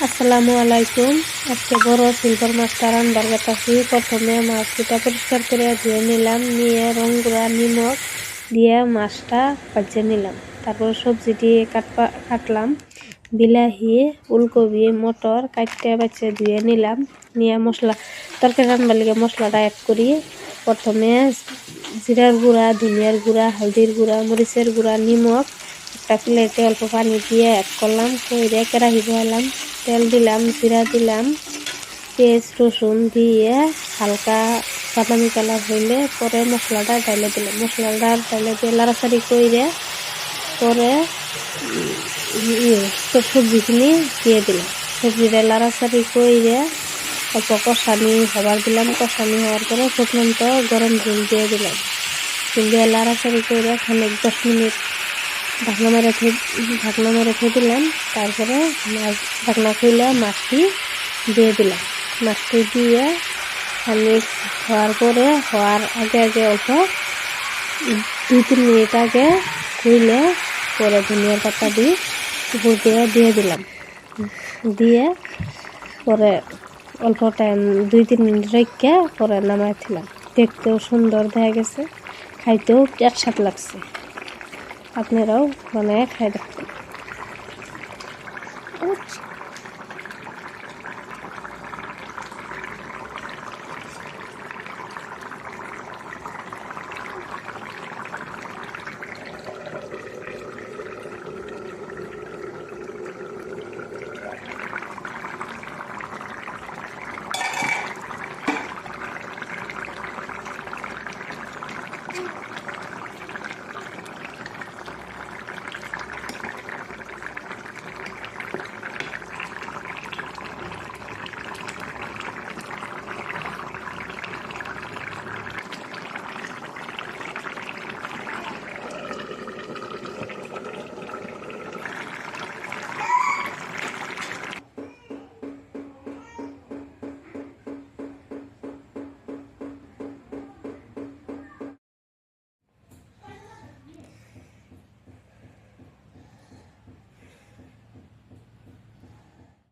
আসসালামু আলাইকুম। আজকে বড় সিলভার মাছটা রান্নার গেতাছি। প্রথমে মাছটা পরিষ্কার করে ধুয়ে নিলাম, নিয়ে রং গুঁড়া নিমখ দিয়ে মাছটা ভাজে নিলাম। তারপর সবজিটি কাটলাম, বিলাহি, ফুলকপি, মটর কাটতে বাচ্চা ধুয়ে নিলাম, নিয়ে মশলা তরকারি রান্নার লিগে মশলাটা অ্যাড করি। প্রথমে জিরার গুঁড়া, ধনিয়ার গুঁড়া, হলদির গুঁড়া, মরিচের গুঁড়া, নিমখ একটা প্লেটে অল্প পানি দিয়ে অ্যাড করলাম, কইরে কেরাহি বসালাম, তেল দিলাম, জিরা দিলাম, পেঁয়াজ রসুন দিয়ে হালকা বাদামি কালার হইলে পরে মশলাটা ঢাইলে দিলাম। মশলাটা ঢাইলে দিয়ে লাড়াচাড়ি কইরে পরে সবজিখিনি দিয়ে দিলাম। সবজিটা লাড়াচাড়ি কইরে অল্প কষানি হবার দিলাম। কষানি হওয়ার পরে ফুটন্ত গরম জল দিয়ে দিলাম। জল দিয়ে লাড়াচাড়ি কইরে খানিক 10 মিনিট ঢাকনা মেরে খেয়ে দিলাম। তারপরে ঢাকনা খুলে মাছটি দিয়ে দিলাম। মাছটি দিয়ে খানিক হওয়ার পরে হওয়ার আগে অল্প 2-3 মিনিট আগে খুলে পরে ধনিয়ার পাতা দিয়ে উপর দিয়ে দিলাম। দিয়ে পরে অল্প টাইম 2-3 মিনিট রেখে পরে নামাই দিলাম। দেখতেও সুন্দর দেখা গেছে, খাইতেও স্বাদ লাগছে। আপনারাও বানায় খাই দেখবেন।